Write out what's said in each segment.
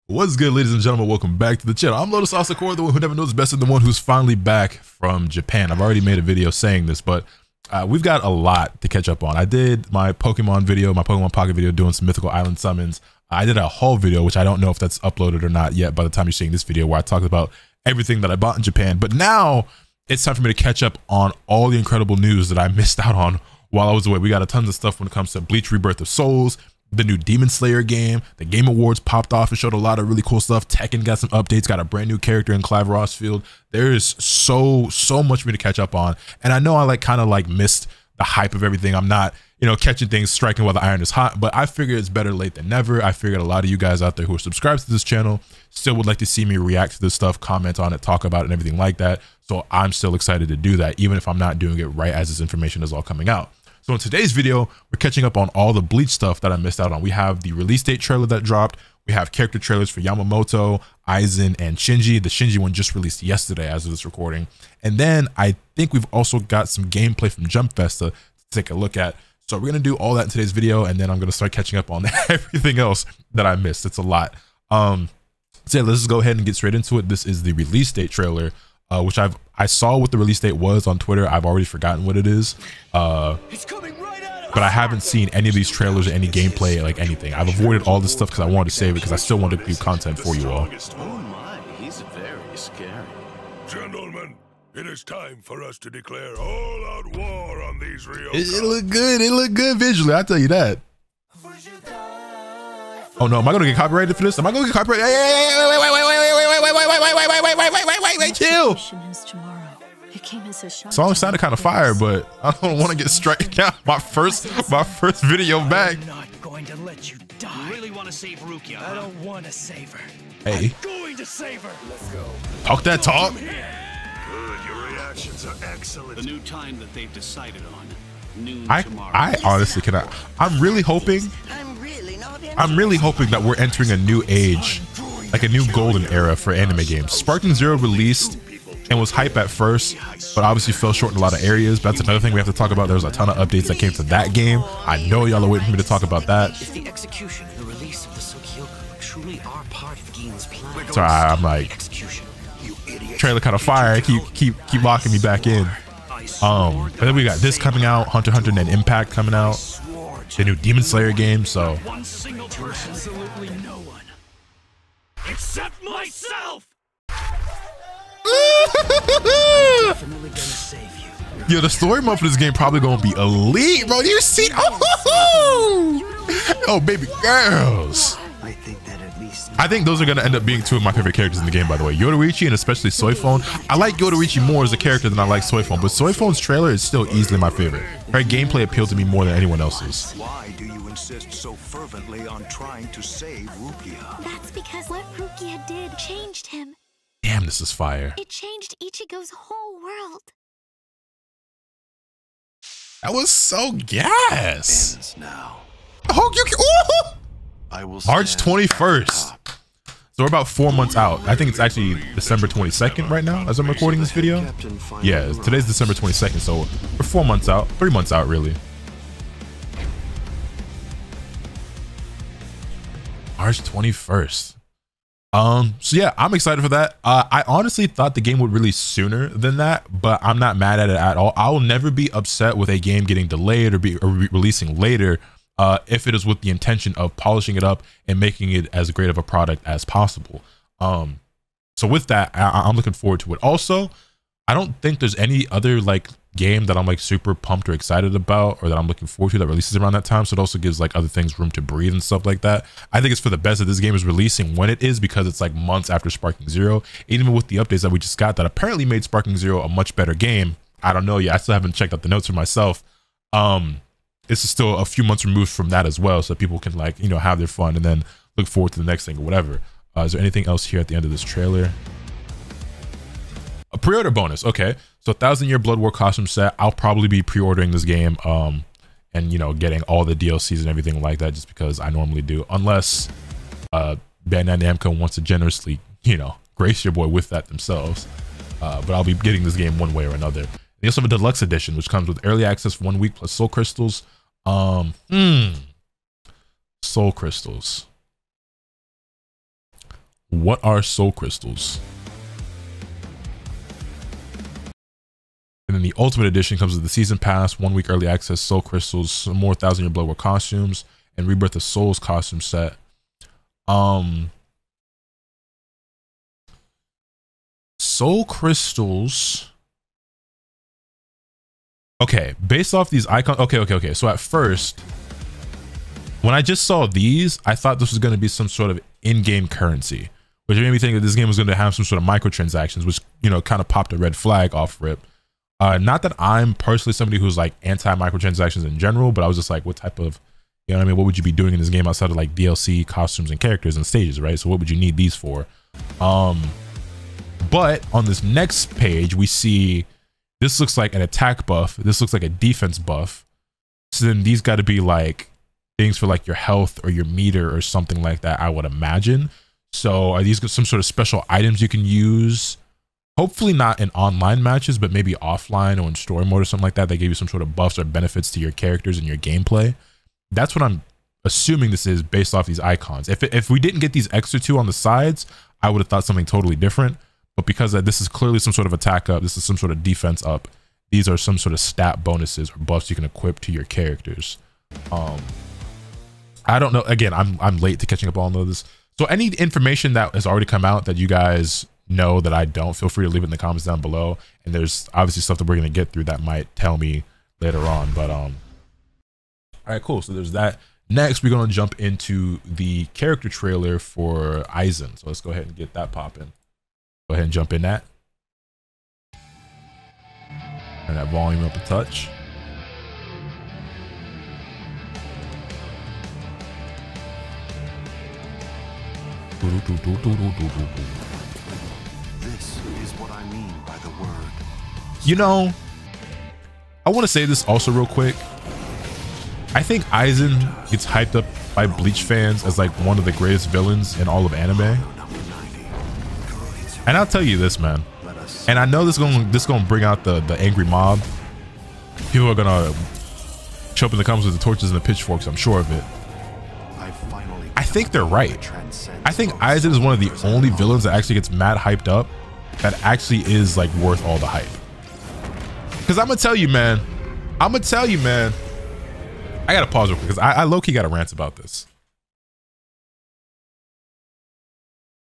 What's good, ladies and gentlemen? Welcome back to the channel. I'm Lotus Asakura, the one who never knows best, and the one who's finally back from Japan. I've already made a video saying this, but we've got a lot to catch up on. I did my Pokemon video, my Pokemon Pocket video, doing some Mythical Island summons. I did a haul video, which I don't know if that's uploaded or not yet by the time you're seeing this video, where I talked about everything that I bought in Japan. But now it's time for me to catch up on all the incredible news that I missed out on while I was away. We got a tons of stuff when it comes to Bleach Rebirth of Souls, the new Demon Slayer game. The Game Awards popped off and showed a lot of really cool stuff. Tekken got some updates, got a brand new character in Clive Rossfield. There is so much for me to catch up on, and I know I kind of missed the hype of everything. I'm not, catching things, striking while the iron is hot, but I figure it's better late than never. I figured a lot of you guys out there who are subscribed to this channel still would like to see me react to this stuff, comment on it, talk about it, and everything like that. So I'm still excited to do that, even if I'm not doing it right as this information is all coming out. So in today's video, we're catching up on all the Bleach stuff that I missed out on. We have the release date trailer that dropped. We have character trailers for Yamamoto, Aizen, and Shinji. The Shinji one just released yesterday as of this recording. And then I think we've also got some gameplay from Jump Fest to take a look at. So we're going to do all that in today's video, and then I'm going to start catching up on everything else that I missed. It's a lot. So yeah, let's just go ahead and get straight into it. This is the release date trailer, which I saw what the release date was on Twitter. I've already forgotten what it is. It's coming right at us. But I haven't seen any of these trailers or any gameplay, anything. I've avoided all this stuff because I wanted to save it, because I still wanted to do content for you all. Oh my, he's very scary. Gentlemen, it is time for us to declare all-out war on these Ryoka. It looked good. It looked good visually, I'll tell you that. Oh no, am I gonna get copyrighted for this? Am I gonna get copyrighted? Wait, chill. Song sounded kind of fire, but I don't want to get stricken down my first video back. I'm not going to let you die. You really want to save Rukia? I don't want to save her. Hey, I'm going to save her. Let's go. talk that talk. Good, your reactions are excellent. The new time that they've decided on. Noon I tomorrow. honestly cannot. I'm really hoping that we're entering a new age, like a new golden era for anime games. Sparking Zero released and was hype at first, but obviously fell short in a lot of areas. But that's another thing we have to talk about. There was a ton of updates that came to that game. I know y'all are waiting for me to talk about that. If the execution and the release of the Sokyoku truly are part of Gein's plan. Sorry, I'm like, Execution. trailer kind of fire. Keep locking me back in. And then we got this coming out, Hunter x Hunter and Impact coming out, the new Demon Slayer game. So One single person. Absolutely no one. Except myself! Definitely gonna save you. yo, the story mode for this game probably gonna be elite, bro. You see, oh baby girls. I think that at least I think those are gonna end up being two of my favorite characters in the game, by the way. Yoruichi and especially Soifone. I like Yoruichi more as a character than I like Soifone, but Soifone's trailer is still easily my favorite. Her gameplay appealed to me more than anyone else's. Why do you insist so fervently on trying to save Rukia? That's because what Rukia did changed him. Damn, this is fire. It changed Ichigo's whole world. That was so gas. Ends now. Ooh! I will March stand 21st. up. So we're about 4 months out. I think it's actually December 22nd right now as I'm recording this video. Captain finally Yeah, arrived. today's December 22nd, so we're 4 months out, 3 months out really. March 21st. So yeah, I'm excited for that. I honestly thought the game would release sooner than that, but I'm not mad at it at all. I will never be upset with a game getting delayed or releasing later if it is with the intention of polishing it up and making it as great of a product as possible. So with that, I'm looking forward to it. Also, I don't think there's any other game that I'm super pumped or excited about, or that I'm looking forward to, that releases around that time. So it also gives other things room to breathe and stuff like that. I think it's for the best that this game is releasing when it is, because it's months after Sparking Zero. Even with the updates that we just got that apparently made Sparking Zero a much better game. I don't know yet. I still haven't checked out the notes for myself. This is still a few months removed from that as well, so people can have their fun and then look forward to the next thing or whatever. Is there anything else here at the end of this trailer? A pre-order bonus. Okay, so 1,000-Year Blood War costume set. I'll probably be pre-ordering this game and getting all the DLCs and everything like that, just because I normally do, unless Bandai Namco wants to generously grace your boy with that themselves. But I'll be getting this game one way or another. They also have a deluxe edition, which comes with early access for 1 week plus soul crystals. Soul crystals. What are soul crystals? And then the Ultimate Edition comes with the Season Pass, 1 week early access, soul crystals, some more 1,000 Year Blood War costumes, and Rebirth of Souls costume set. Soul crystals. Okay, based off these icons. Okay. So at first, when I just saw these, I thought this was going to be some sort of in-game currency, which made me think that this game was going to have some sort of microtransactions, which, you know, kind of popped a red flag off rip. Not that I'm personally somebody who's like anti-microtransactions in general, but I was just like, what type of, you know what I mean? What would you be doing in this game outside of like DLC, costumes, and characters and stages, right? So what would you need these for? But on this next page, we see this looks like an attack buff. This looks like a defense buff. So then these got to be like things for like your health or your meter or something like that, I would imagine. So are these some sort of special items you can use? Hopefully not in online matches, but maybe offline or in story mode or something like that. They give you some sort of buffs or benefits to your characters and your gameplay. That's what I'm assuming this is based off these icons. If we didn't get these extra two on the sides, I would have thought something totally different. But because this is clearly some sort of attack up, this is some sort of defense up, these are some sort of stat bonuses or buffs you can equip to your characters. I don't know. Again, I'm late to catching up on all of this. So any information that has already come out that you guys know that I don't, feel free to leave it in the comments down below. And there's obviously stuff that we're going to get through that might tell me later on. But all right, cool. So there's that. Next, we're going to jump into the character trailer for Aizen. So let's go ahead and get that popping. Go ahead and jump in that. Turn that volume up a touch. This is what I mean by the word. You know, I want to say this also real quick. I think Aizen gets hyped up by Bleach fans as like one of the greatest villains in all of anime. And I'll tell you this, man. And I know this is gonna bring out the angry mob. People are gonna show up in the comments with the torches and the pitchforks. I'm sure of it. I think they're right. I think Aizen is one of the only villains that actually gets mad hyped up, that actually is like worth all the hype. Because I'm gonna tell you, man. I gotta pause real quick because I low-key got a rant about this.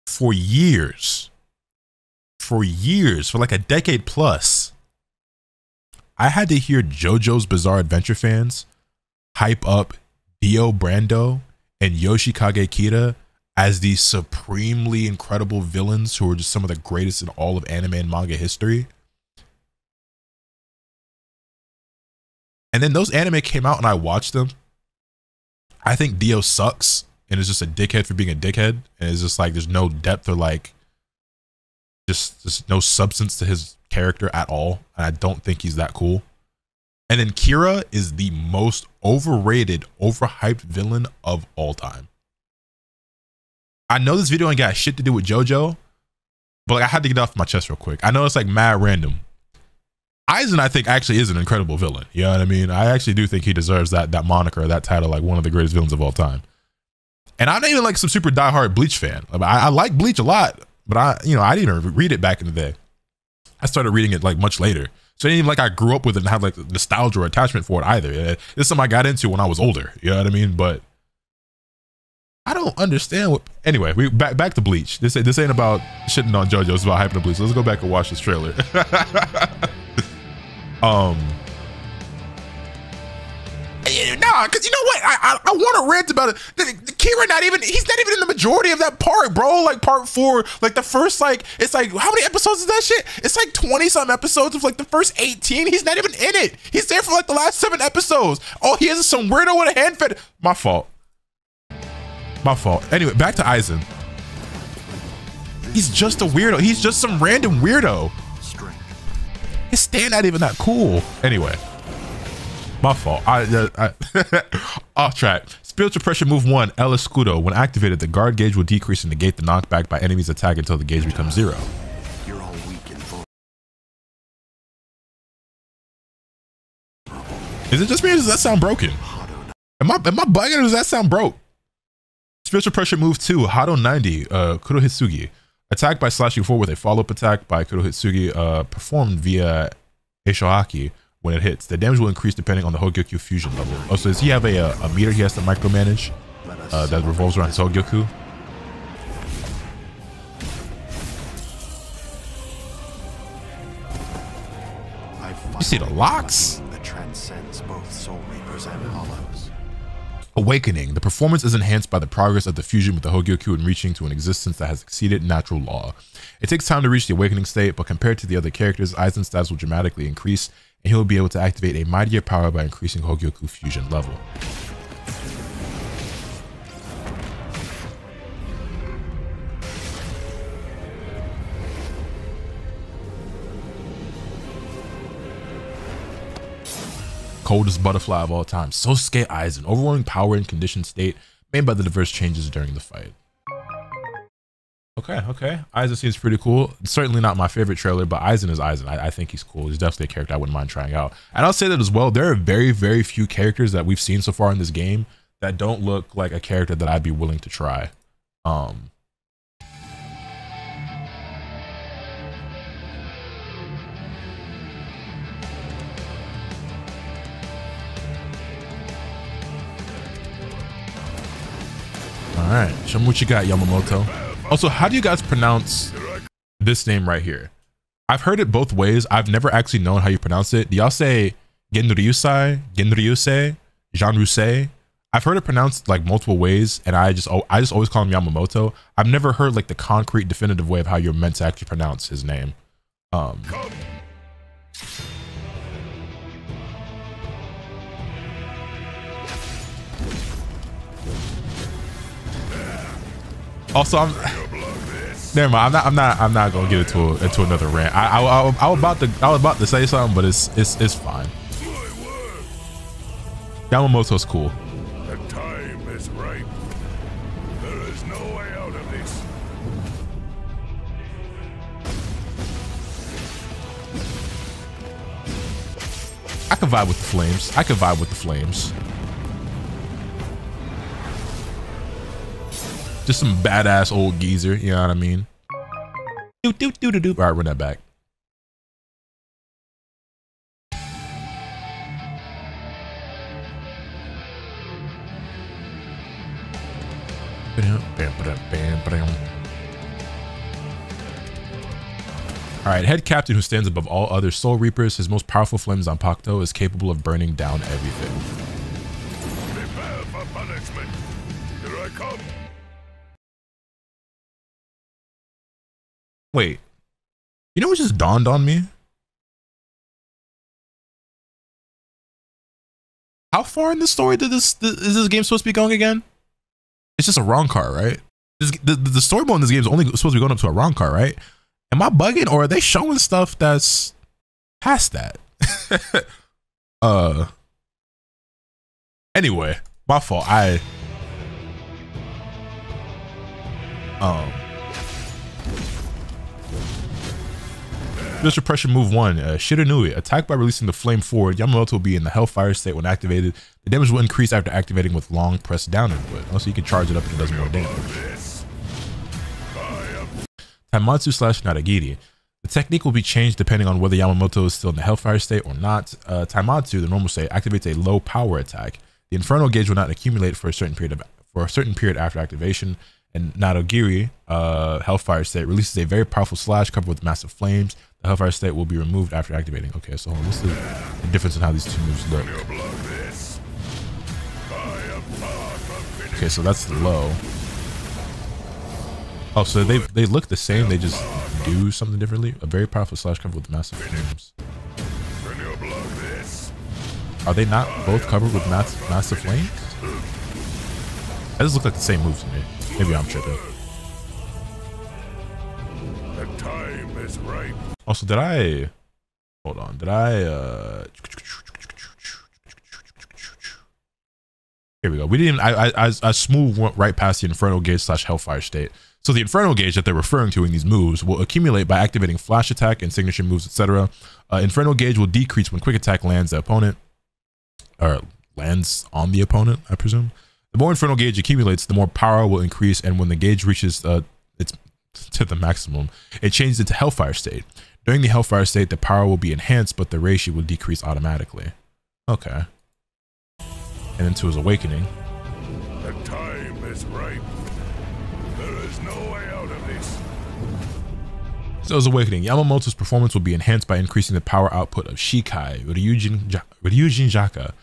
For years, for like a decade plus, I had to hear JoJo's Bizarre Adventure fans hype up Dio Brando and Yoshikage Kira as these supremely incredible villains who are just some of the greatest in all of anime and manga history. And then those anime came out and I watched them. I think Dio sucks and is just a dickhead for being a dickhead. And it's just like there's no depth or like just no substance to his character at all. And I don't think he's that cool. And then Kira is the most overrated, overhyped villain of all time. I know this video ain't got shit to do with JoJo, but like I had to get it off my chest real quick. I know it's like mad random. Aizen, I think, actually is an incredible villain. You know what I mean? I actually do think he deserves that moniker, that title, like one of the greatest villains of all time. And I'm not even like some super diehard Bleach fan. I like Bleach a lot, but I didn't even read it back in the day. I started reading it like much later. So it ain't even like I grew up with it and had like nostalgia or attachment for it either. This is something I got into when I was older. You know what I mean? But I don't understand what. Anyway, we back to Bleach. This ain't about shitting on JoJo. It's about hyping the Bleach. So let's go back and watch this trailer. Nah, because you know what? I want to rant about it. Kira he's not even in the majority of that part, bro. Like part 4, like the first, like, it's like, how many episodes is that shit? It's like 20 some episodes of like the first 18. He's not even in it. He's there for like the last 7 episodes. All he is some weirdo with a hand fed. My fault. Anyway, back to Aizen. He's just a weirdo. He's just some random weirdo. His stand not even that cool. Anyway, my fault. Off track. Spiritual pressure move 1, El Escudo. When activated, the guard gauge will decrease and negate the knockback by enemies attack until the gauge becomes 0. You're all weak and vulnerable. Is it just me or does that sound broken? Am I bugging or does that sound broke? Spiritual Pressure move 2, Hado 90, Kurohitsugi. Attack by slashing forward with a follow-up attack by Kurohitsugi performed via Eishohaki when it hits. The damage will increase depending on the Hogyoku fusion level. Oh, so does he have a meter he has to micromanage that revolves around his Hogyoku? You see the locks? That transcends both Soul Reapers and Hollows. Awakening. The performance is enhanced by the progress of the fusion with the Hogyoku and reaching to an existence that has exceeded natural law. It takes time to reach the awakening state, but compared to the other characters, Aizen's stats will dramatically increase, and he will be able to activate a mightier power by increasing Hogyoku fusion level. Coldest butterfly of all time, Sosuke Aizen, overwhelming power and conditioned state made by the diverse changes during the fight. Okay, Aizen seems pretty cool. It's certainly not my favorite trailer, but Aizen is Aizen. I think he's cool. He's definitely a character I wouldn't mind trying out. And I'll say that as well, there are very, very few characters that we've seen so far in this game that don't look like a character that I'd be willing to try. All right, show me what you got, Yamamoto. Also, how do you guys pronounce this name right here? I've heard it both ways. I've never actually known how you pronounce it. Do y'all say Genryusei, Genryusei, Janrusei? I've heard it pronounced like multiple ways, and I just always call him Yamamoto. I've never heard like the concrete, definitive way of how you're meant to actually pronounce his name. Also, never mind. I'm not gonna get into another rant. I was about to say something, but it's fine. Yamamoto's cool. The time is right. There is no way out of this. I can vibe with the flames. Just some badass old geezer, you know what I mean? All right, run that back. All right, head captain who stands above all other Soul Reapers. His most powerful flame, Zanpakuto, is capable of burning down everything. Prepare for punishment. Here I come. Wait, you know what just dawned on me? How far in the story is this game supposed to be going again? It's just a wrong car, right? The story mode in this game is only supposed to be going up to a wrong car, right? Am I bugging, or are they showing stuff that's past that? Anyway, my fault. Spiritual Pressure move 1, Shiranui. Attack by releasing the flame forward. Yamamoto will be in the Hellfire state when activated. The damage will increase after activating with long press down input. Also, you can charge it up and it does more damage. Taimatsu / Naragiri. The technique will be changed depending on whether Yamamoto is still in the Hellfire state or not. Taimatsu, the normal state, activates a low power attack. The Inferno gauge will not accumulate for a certain period after activation. And Naragiri, Hellfire state, releases a very powerful slash covered with massive flames. The Hellfire state will be removed after activating. Okay, so what's the difference in how these two moves look? Okay, so that's the low. Oh, so they look the same. They just do something differently. A very powerful slash covered with massive flames. Are they not both covered with massive flames? That just look like the same move to me. Maybe I'm tripping. The time is right. Also, did I here we go. We didn't I smooth went right past the Inferno gauge / Hellfire state. So the Inferno gauge that they're referring to in these moves will accumulate by activating flash attack and signature moves, etc. Inferno gauge will decrease when quick attack lands the opponent, or lands on the opponent, I presume. The more Infernal Gauge accumulates, the more power will increase, and when the gauge reaches its to the maximum, it changes into Hellfire state. During the Hellfire state, the power will be enhanced, but the ratio will decrease automatically. Okay. And then to his awakening. The time is ripe. There is no way out of this. So his awakening. Yamamoto's performance will be enhanced by increasing the power output of Shikai, Ryujin Jaka.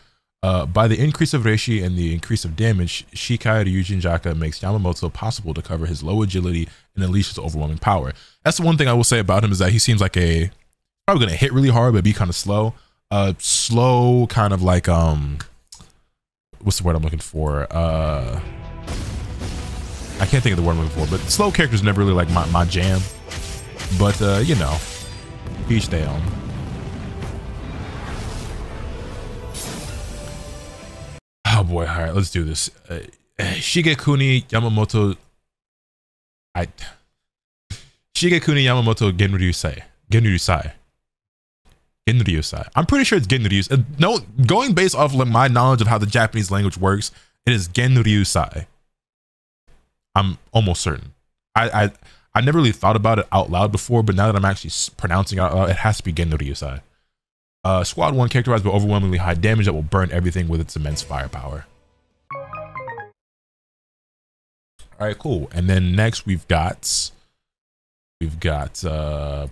By the increase of Reishi and the increase of damage, Shikai Ryujin Jaka makes Yamamoto possible to cover his low agility and unleash his overwhelming power. That's the one thing I will say about him, is that he seems like probably gonna hit really hard but be kind of slow. Slow, kind of like what's the word I'm looking for? I can't think of the word I'm looking for, but slow characters never really like my jam. But you know, each their own. Oh boy, all right, let's do this. Shigekuni Yamamoto. Shigekuni Yamamoto Genryusai. I'm pretty sure it's Genryusai. No, going based off like my knowledge of how the Japanese language works, it is Genryusai. I'm almost certain. I never really thought about it out loud before, but now that I'm actually pronouncing it out loud, it has to be Genryusai. Squad 1 characterized by overwhelmingly high damage that will burn everything with its immense firepower. All right, cool. And then next we've got the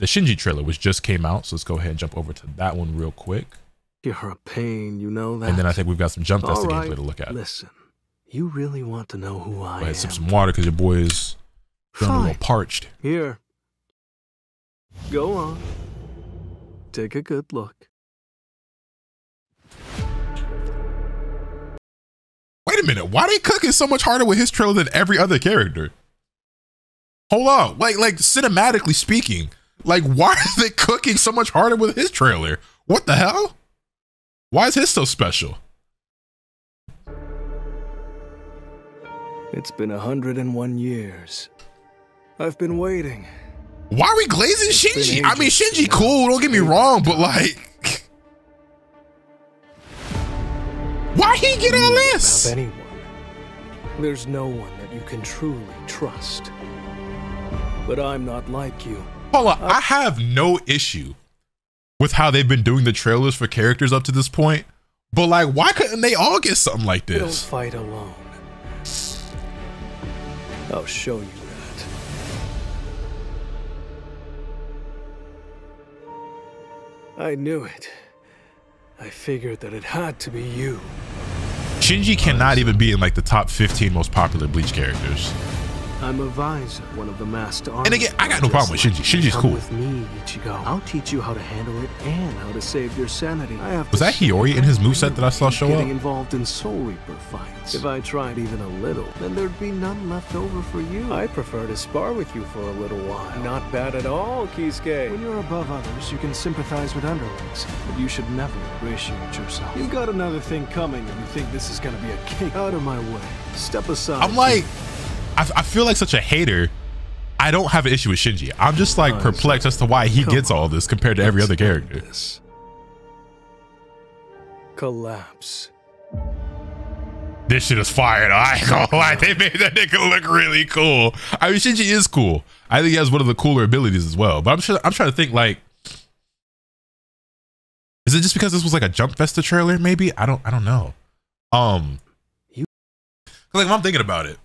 Shinji trailer, which just came out. So let's go ahead and jump over to that one real quick. You're a pain, you know that. And then I think we've got some Jump Festa gameplay to look at. Listen, you really want to know who I am? Go ahead, sip some water because your boy is feeling a little parched. Here. Go on. Take a good look. Wait a minute, why are they cooking so much harder with his trailer than every other character? Hold on, like cinematically speaking, like why are they cooking so much harder with his trailer? What the hell? Why is his so special? It's been 101 years. I've been waiting. Why are we glazing Shinji? I mean, Shinji cool, don't get me wrong, but like, why he get all this? Anyone. There's no one that you can truly trust. But I'm not like you. Hold on, I have no issue with how they've been doing the trailers for characters up to this point, but like, why couldn't they all get something like this? Don't fight alone. I'll show you that. I knew it. I figured that it had to be you. Shinji cannot even be in like the top 15 most popular Bleach characters. I'm a visor, one of the master army. And again, I got no problem with Shinji. Shinji's cool. With me, Ichigo. I'll teach you how to handle it and how to save your sanity. Was that Hiyori in his moveset that I saw show up? Getting involved in Soul Reaper fights. If I tried even a little, then there'd be none left over for you. I prefer to spar with you for a little while. Not bad at all, Kisuke. When you're above others, you can sympathize with underlings, but you should never ingratiate yourself. You've got another thing coming and you think this is gonna be a cake. Out of my way. Step aside. I'm like, I feel like such a hater. I don't have an issue with Shinji. I'm just like perplexed as to why he gets all this compared to every other character. Collapse. This shit is fire though. I ain't gonna lie. They made that nigga look really cool. I mean, Shinji is cool. I think he has one of the cooler abilities as well. But I'm trying to think, like, is it just because this was like a Jump Festa trailer? Maybe I don't know. Like, if I'm thinking about it,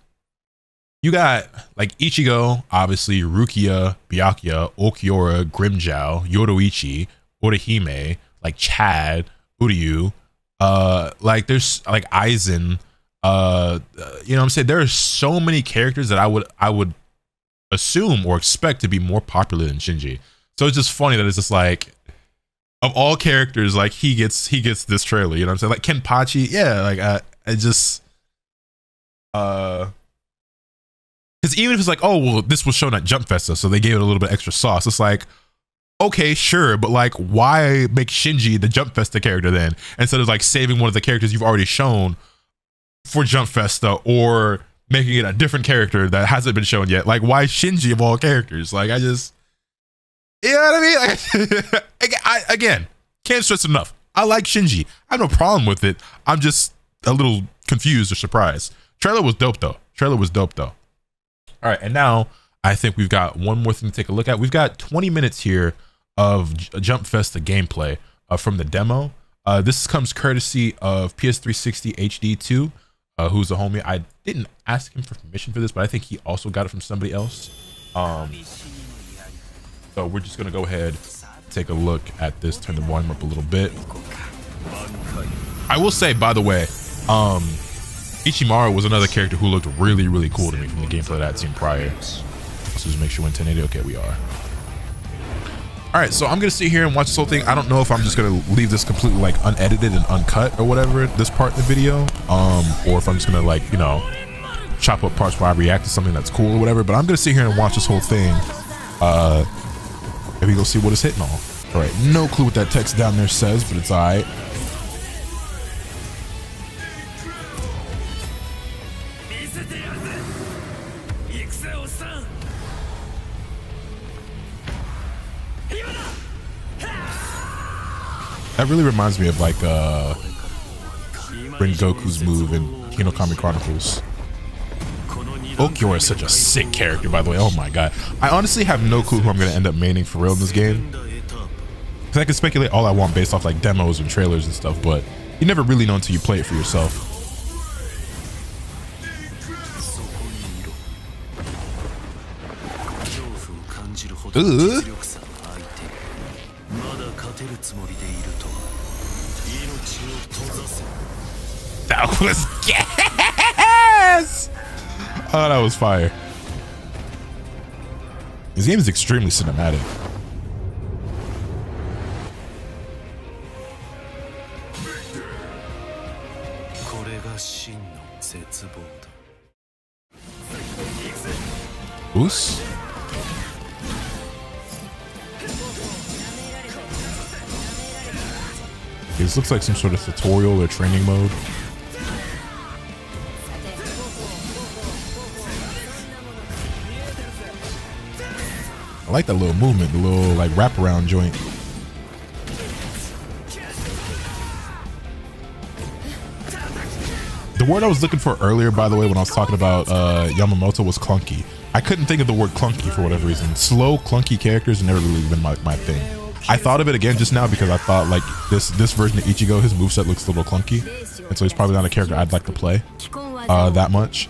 you got like Ichigo, obviously, Rukia, Byakuya, Ulquiorra, Grimmjow, Yoruichi, Orihime, like Chad, Uryu, like there's like Aizen, you know what I'm saying? There are so many characters that I would assume or expect to be more popular than Shinji. So it's just funny that it's just like, of all characters, like he gets this trailer, you know what I'm saying? Like Kenpachi, yeah, like I just because even if it's like, oh well, this was shown at Jump Festa, so they gave it a little bit extra sauce. It's like, okay, sure, but like, why make Shinji the Jump Festa character then, instead of like saving one of the characters you've already shown for Jump Festa, or making it a different character that hasn't been shown yet? Like, why Shinji of all characters? Like, I just, you know what I mean? Like, again, can't stress enough. I like Shinji. I have no problem with it. I'm just a little confused or surprised. Trailer was dope though. All right, and now I think we've got one more thing to take a look at. We've got 20 minutes here of Jump Festa gameplay from the demo. This comes courtesy of PS360 HD2, who's a homie. I didn't ask him for permission for this, but I think he also got it from somebody else. So we're just gonna go ahead, take a look at this, turn the volume up a little bit. I will say, by the way, Ichimaru was another character who looked really, really cool to me from the gameplay that I'd seen prior. Let's just make sure we're in 1080. Okay, we are. All right, so I'm gonna sit here and watch this whole thing. I don't know if I'm just gonna leave this completely like unedited and uncut or whatever, this part in the video, or if I'm just gonna like, you know, chop up parts where I react to something that's cool or whatever. But I'm gonna sit here and watch this whole thing. Maybe go see what it's hitting on. All right, no clue what that text down there says, but it's all right. That really reminds me of like Rengoku's move in Hinokami Chronicles. Ulquiorra is such a sick character, by the way. Oh my god. I honestly have no clue who I'm gonna end up maining for real in this game. Cause I can speculate all I want based off like demos and trailers and stuff, but you never really know until you play it for yourself. That was gas! Oh, that was fire. This game is extremely cinematic. Oos? This looks like some sort of tutorial or training mode. I like that little movement, the little like wraparound joint. The word I was looking for earlier, by the way, when I was talking about Yamamoto was clunky. I couldn't think of the word clunky for whatever reason. Slow, clunky characters have never really been my thing. I thought of it again just now because I thought like this version of Ichigo, his moveset looks a little clunky. And so he's probably not a character I'd like to play that much.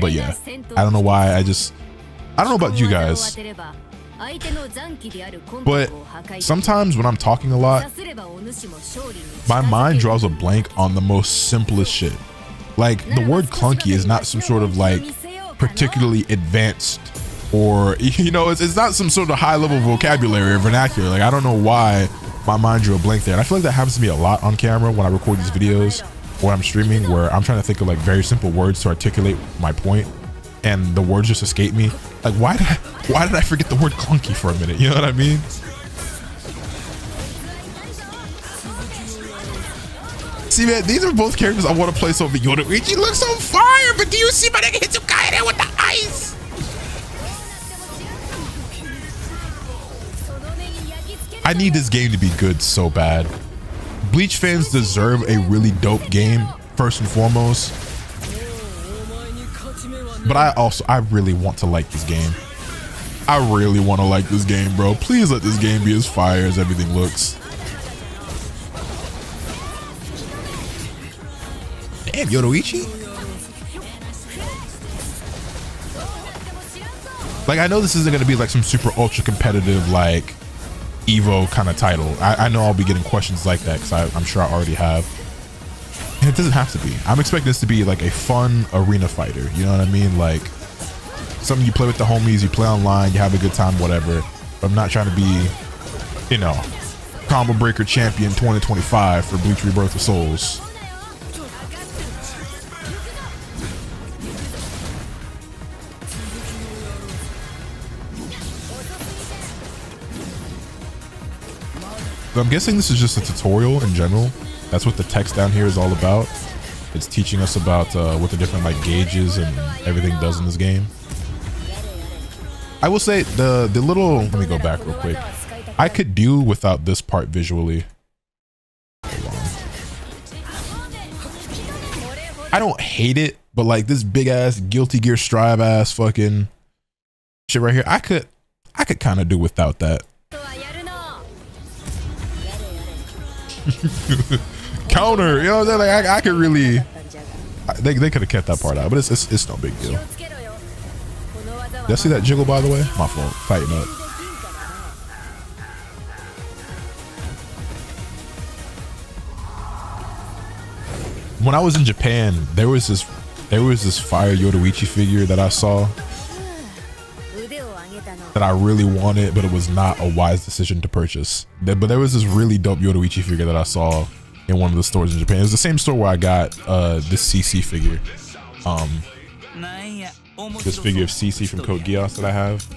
But yeah, I don't know why. I don't know about you guys, but sometimes when I'm talking a lot, my mind draws a blank on the most simplest shit. Like the word clunky is not some sort of like particularly advanced, or you know, it's not some sort of high level vocabulary or vernacular. Like I don't know why my mind drew a blank there. And I feel like that happens to me a lot on camera when I record these videos or I'm streaming, where I'm trying to think of like very simple words to articulate my point and the words just escape me. Like why did I forget the word clunky for a minute? You know what I mean? See, man, these are both characters I want to play so Yoruichi looks on fire, but do you see my nigga Hitsukaya there with the ice? I need this game to be good so bad. Bleach fans deserve a really dope game, first and foremost. But I really want to like this game. I really want to like this game, bro. Please let this game be as fire as everything looks. Damn, Yoruichi? Like, I know this isn't going to be like some super ultra competitive, like, Evo kind of title. I know I'll be getting questions like that because I'm sure I already have. And it doesn't have to be. I'm expecting this to be like a fun arena fighter. You know what I mean? Like, something you play with the homies, you play online, you have a good time, whatever. But I'm not trying to be, you know, Combo Breaker Champion 2025 for Bleach Rebirth of Souls. So I'm guessing this is just a tutorial in general. That's what the text down here is all about. It's teaching us about what the different like gauges and everything does in this game. I will say the little, let me go back real quick. I could do without this part visually. I don't hate it, but like this big ass Guilty Gear Strive ass fucking shit right here, I could kind of do without that. Counter, you know what I'm saying? Like I could really, they could have kept that part out, but it's no big deal. Did I see that jiggle, by the way? My fault. Tighten up. When I was in Japan, there was this fire Yoruichi figure that I saw that I really wanted, but it was not a wise decision to purchase. But there was this really dope Yoruichi figure that I saw in one of the stores in Japan. It was the same store where I got this CC figure. This figure of CC from Code Geass that I have.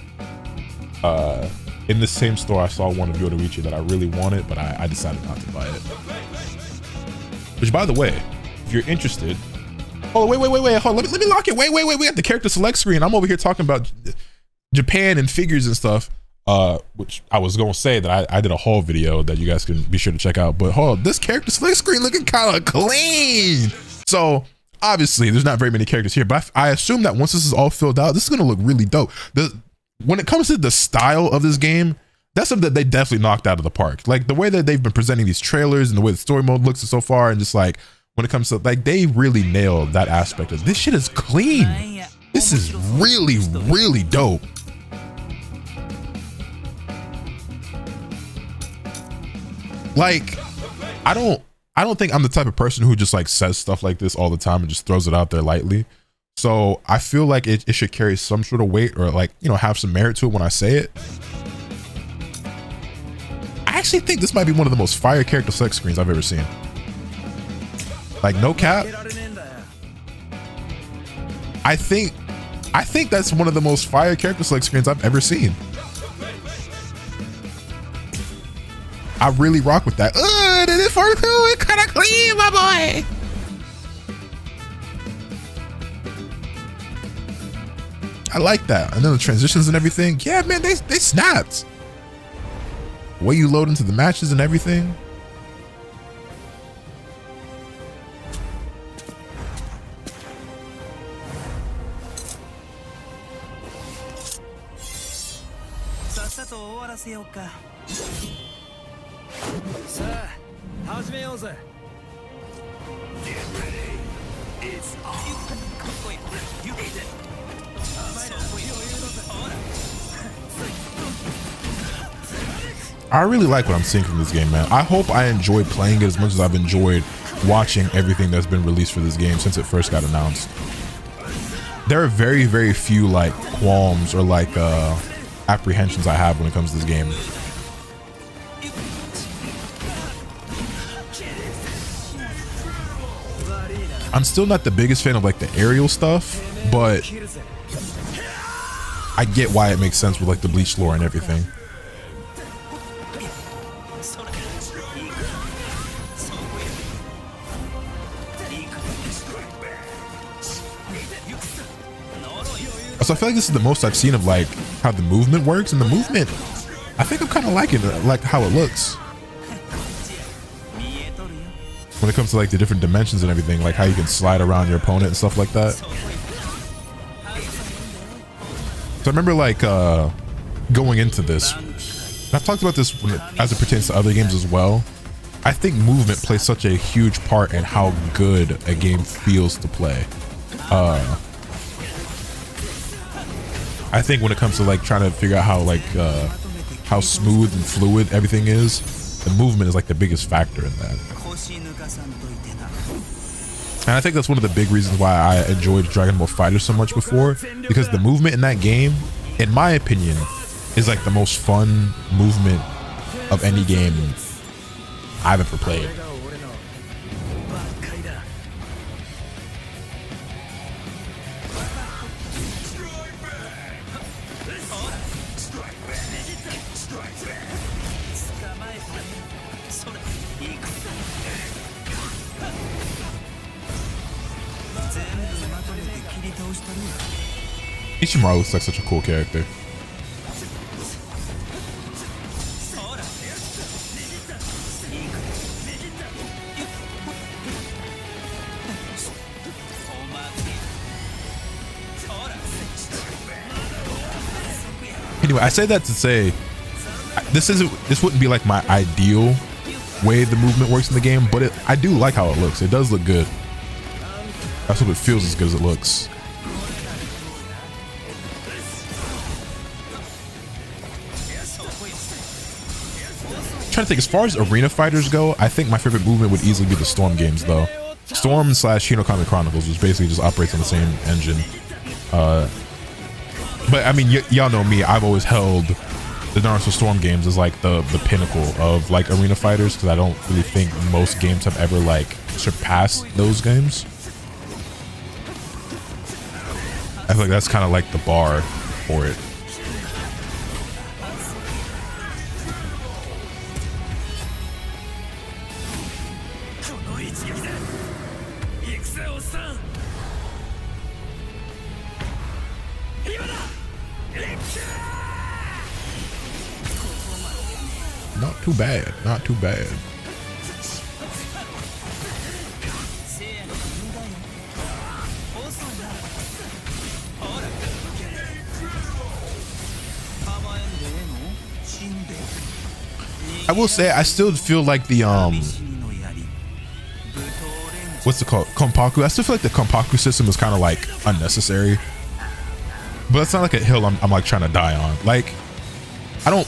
In the same store, I saw one of Yoruichi that I really wanted, but I decided not to buy it. Which, by the way, if you're interested, oh wait, hold on, let me lock it. Wait, we got the character select screen. I'm over here talking about Japan and figures and stuff. Which I was gonna say that I did a haul video that you guys can be sure to check out. But hold on, this character select screen looking kind of clean. So obviously there's not very many characters here, but I assume that once this is all filled out, this is gonna look really dope. When it comes to the style of this game, that's something that they definitely knocked out of the park. Like the way that they've been presenting these trailers and the way the story mode looks so far, and just like when it comes to like, they really nailed that aspect of this shit is clean. This is really, really dope. Like, I don't think I'm the type of person who just like says stuff like this all the time and just throws it out there lightly. So I feel like it should carry some sort of weight, or like, you know, have some merit to it when I say it. I actually think this might be one of the most fire character select screens I've ever seen. Like, no cap. I think that's one of the most fire character select screens I've ever seen. I really rock with that. This is 42. It's kind of clean, my boy. I like that. And then the transitions and everything. Yeah, man, they snapped. The way you load into the matches and everything. I really like what I'm seeing from this game, man. I hope I enjoy playing it as much as I've enjoyed watching everything that's been released for this game since it first got announced. There are very, very few like qualms or like apprehensions I have when it comes to this game. I'm still not the biggest fan of like the aerial stuff, but I get why it makes sense with like the Bleach lore and everything. So I feel like this is the most I've seen of like how the movement works, and the movement, I think I'm kind of liking it, like how it looks. When it comes to like the different dimensions and everything, like how you can slide around your opponent and stuff like that. So I remember like going into this, and I've talked about this as it pertains to other games as well. I think movement plays such a huge part in how good a game feels to play. I think when it comes to like trying to figure out how like how smooth and fluid everything is, the movement is like the biggest factor in that. And I think that's one of the big reasons why I enjoyed Dragon Ball FighterZ so much before, because the movement in that game, in my opinion, is like the most fun movement of any game I've ever played. Ichimaru looks like such a cool character. anyway, I say that to say this wouldn't be like my ideal way the movement works in the game, but I do like how it looks. It does look good. I hope it feels as good as it looks. I'm trying to think, as far as arena fighters go, I think my favorite movement would easily be the Storm games though. Storm / Shinokami Chronicles, which basically just operates on the same engine. But I mean, y'all know me, I've always held the Naruto Storm games as like the pinnacle of like arena fighters, because I don't really think most games have ever like surpassed those games. I feel like that's kind of like the bar for it. Not too bad, not too bad. I will say I still feel like the what's it called? Konpaku. I still feel like the Konpaku system is kind of like unnecessary. But it's not like a hill I'm like trying to die on. Like I don't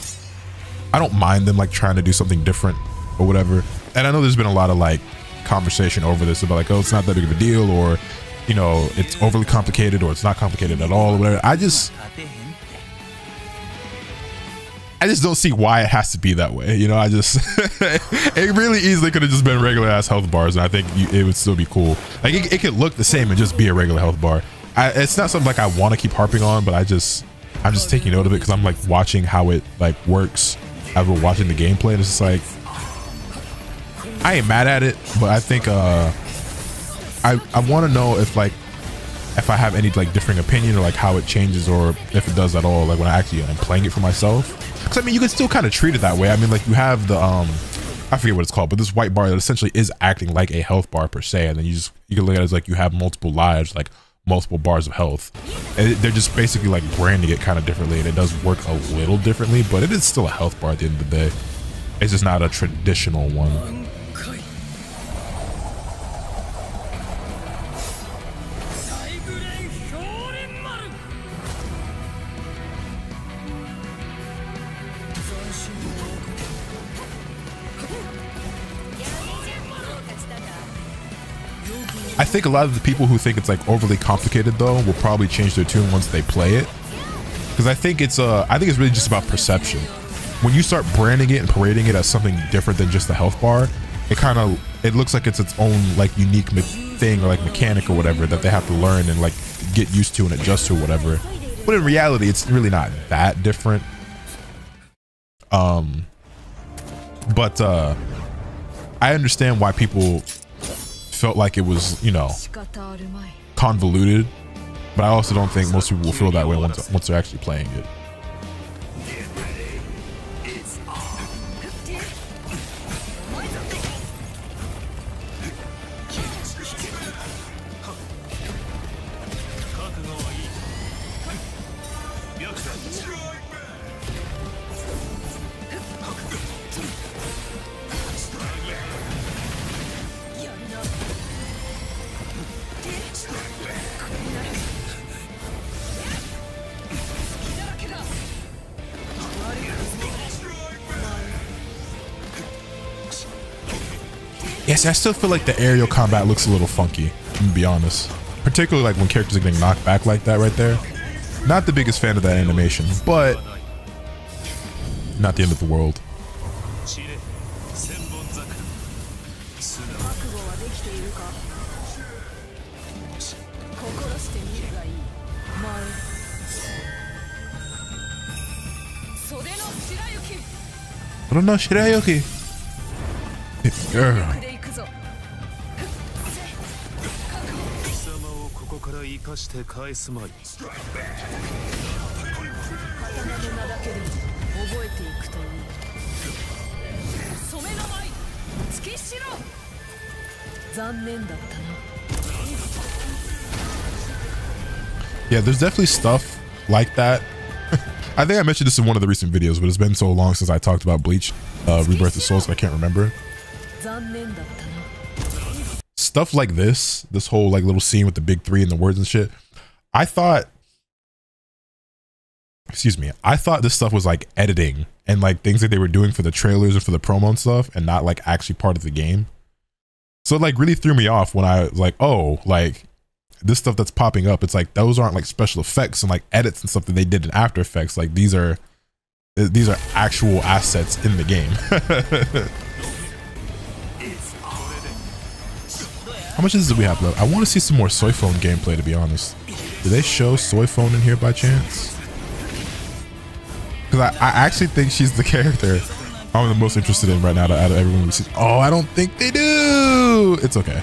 mind them like trying to do something different or whatever. And I know there's been a lot of like conversation over this about like, oh, it's not that big of a deal, or you know, it's overly complicated, or it's not complicated at all, or whatever. I just don't see why it has to be that way. You know, it really easily could have just been regular ass health bars, and I think it would still be cool. Like it could look the same and just be a regular health bar. It's not something like I want to keep harping on, but I'm just taking note of it because I'm like watching how it like works as we're watching the gameplay, and it's just like I ain't mad at it, but I think I want to know if I have any like differing opinion, or like how it changes, or if it does at all, like when I actually am playing it for myself. Because I mean, you can still kind of treat it that way. I mean, like you have the I forget what it's called, but this white bar that essentially is acting like a health bar per se, and then you can look at it as like you have multiple lives, like multiple bars of health, and they're just basically like branding it kind of differently, and it does work a little differently, but it is still a health bar at the end of the day. It's just not a traditional one. I think a lot of the people who think it's like overly complicated though will probably change their tune once they play it, because I think it's really just about perception. When you start branding it and parading it as something different than just the health bar, it looks like it's its own like unique thing or like mechanic or whatever that they have to learn and like get used to and adjust to or whatever. But in reality, it's really not that different. But I understand why people felt like it was, you know, convoluted, but I also don't think most people will feel that way once they're actually playing it. Yes, I still feel like the aerial combat looks a little funky, to be honest. Particularly like when characters are getting knocked back like that right there. Not the biggest fan of that animation, but not the end of the world. Rono Shirayuki. Girl. Yeah, there's definitely stuff like that I think I mentioned this in one of the recent videos, but it's been so long since I talked about Bleach, Rebirth of Souls, I can't remember. Stuff like this whole like little scene with the big three and the words and shit. I thought this stuff was like editing and like things that they were doing for the trailers and for the promo and stuff, and not like actually part of the game. So it like really threw me off when I was like, oh, like this stuff that's popping up, it's like those aren't like special effects and like edits and stuff that they did in After Effects. Like these are actual assets in the game. How much is it we have left? I want to see some more Soy Phone gameplay, to be honest. Did they show Soy Phone in here by chance? Because I actually think she's the character I'm the most interested in right now out of everyone we see. Oh, I don't think they do. It's okay.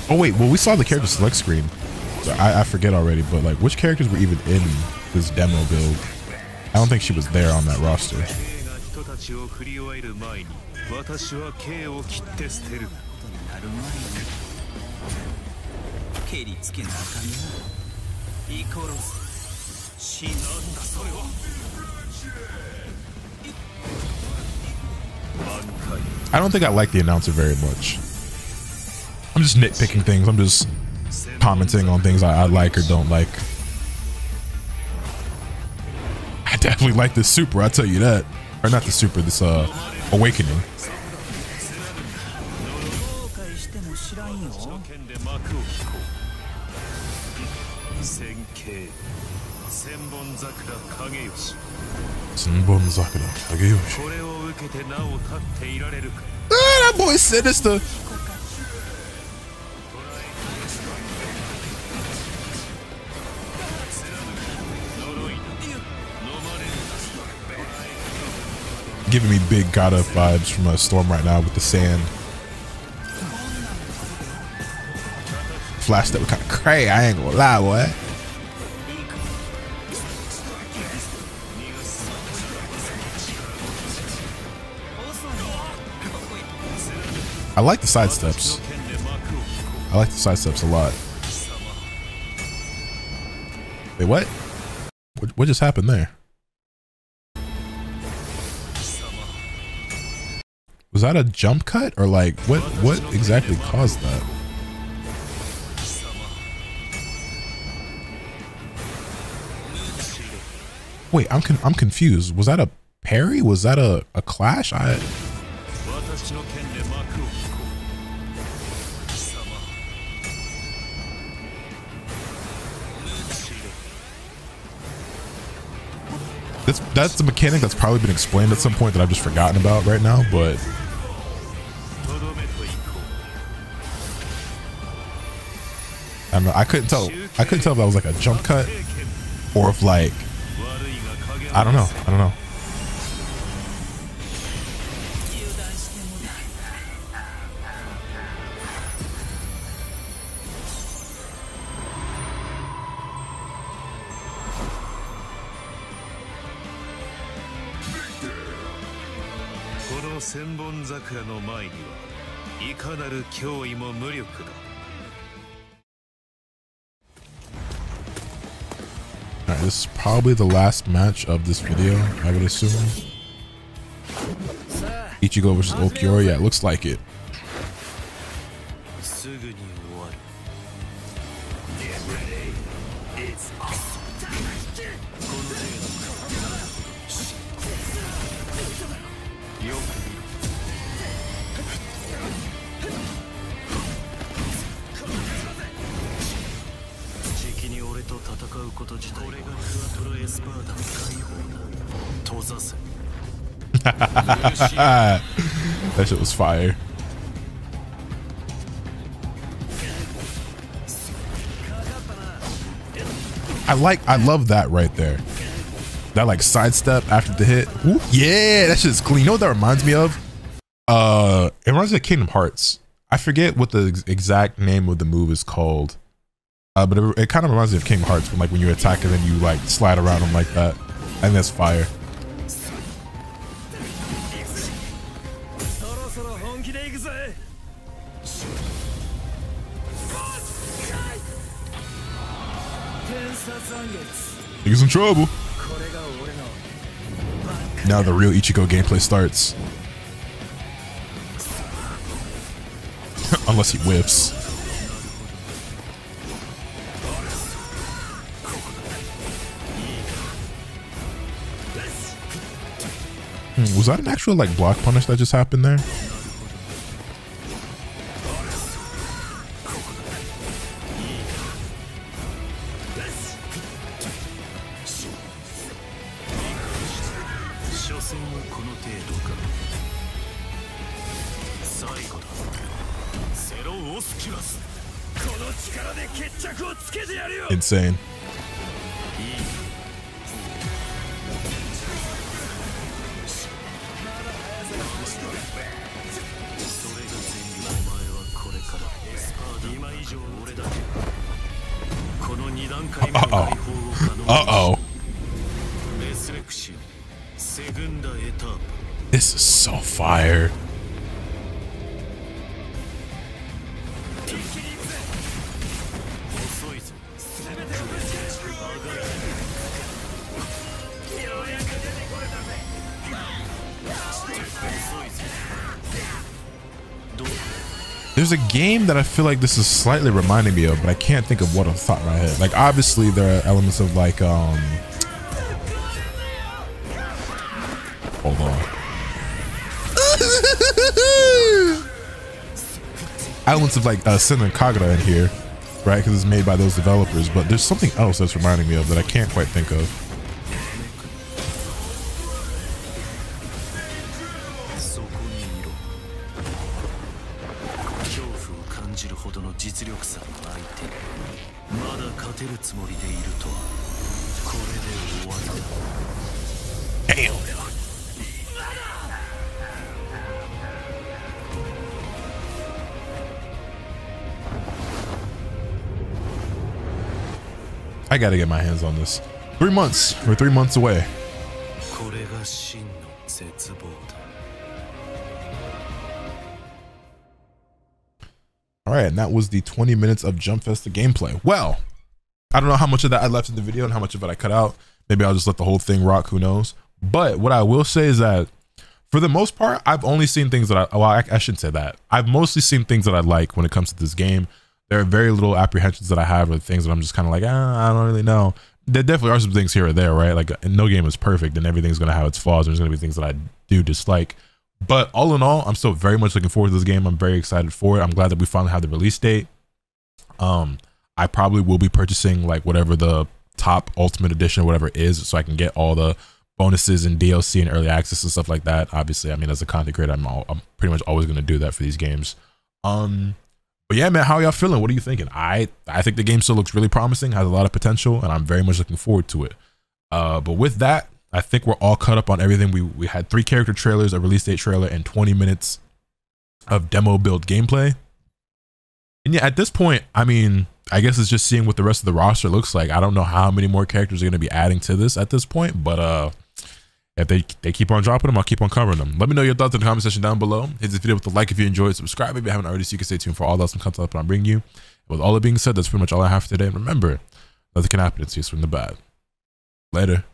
Oh wait, well we saw the character select screen. So I forget already, but like which characters were even in this demo build? I don't think she was there on that roster. I don't think I like the announcer very much. I'm just nitpicking things. I'm just commenting on things I like or don't like. I definitely like this Super, I'll tell you that. Or not the Super, this Awakening. Senbon Sakura Kageyoshi. Ah, that boy sinister. Giving me big Gata vibes from a Storm right now with the sand. Flash that was kind of cray, I ain't gonna lie, boy. I like the side steps. I like the side steps a lot. Wait, what? What just happened there? Was that a jump cut or like what exactly caused that? Wait, I'm confused. Was that a parry? Was that a clash? That's the mechanic that's probably been explained at some point that I've just forgotten about right now, but I don't know. I couldn't tell if that was like a jump cut or if like I don't know. Alright, this is probably the last match of this video, I would assume. Ichigo versus Ulquiorra, yeah, it looks like it. That shit was fire. I love that right there. That like sidestep after the hit. Ooh, yeah, that shit's clean. You know what that reminds me of? It reminds me of Kingdom Hearts. I forget what the exact name of the move is called. But it kind of reminds me of Kingdom Hearts when you attack and then you like slide around them like that. I think that's fire. Niggas in trouble. Now the real Ichigo gameplay starts. Unless he whiffs. Was that an actual like block punish that just happened there? Insane. Uh-oh. This is so fire. There's a game that I feel like this is slightly reminding me of, but I can't think of what off the top of my head. Like, obviously, there are elements of like, hold on. Elements of like Senran Kagura in here, right? Because it's made by those developers. But there's something else that's reminding me of that I can't quite think of. Damn. I gotta get my hands on this. 3 months. We're 3 months away. Alright, and that was the 20 minutes of Jump Festa gameplay. Well, I don't know how much of that I left in the video and how much of it I cut out. Maybe I'll just let the whole thing rock, who knows. But what I will say is that for the most part, I've only seen things that I shouldn't say that. I've mostly seen things that I like when it comes to this game. There are very little apprehensions that I have or things that I'm just kind of like, I don't really know. There definitely are some things here or there, right? Like, no game is perfect and everything's going to have its flaws. There's going to be things that I do dislike. But all in all, I'm still very much looking forward to this game. I'm very excited for it. I'm glad that we finally have the release date. I probably will be purchasing like whatever the top ultimate edition or whatever is, so I can get all the bonuses and DLC and early access and stuff like that. Obviously, I mean, as a content creator, I'm pretty much always going to do that for these games. But yeah, man, how y'all feeling? What are you thinking? I think the game still looks really promising, has a lot of potential, and I'm very much looking forward to it. But with that, I think we're all caught up on everything. We had 3 character trailers, a release date trailer, and 20 minutes of demo build gameplay. And yeah, at this point, I mean, I guess it's just seeing what the rest of the roster looks like. I don't know how many more characters are going to be adding to this at this point, but if they keep on dropping them, I'll keep on covering them. Let me know your thoughts in the comment section down below. Hit this video with a like if you enjoyed. Subscribe if you haven't already, so you can stay tuned for all the awesome content that I'm bringing you. With all that being said, that's pretty much all I have for today. And remember, nothing can happen to you from the bad. Later.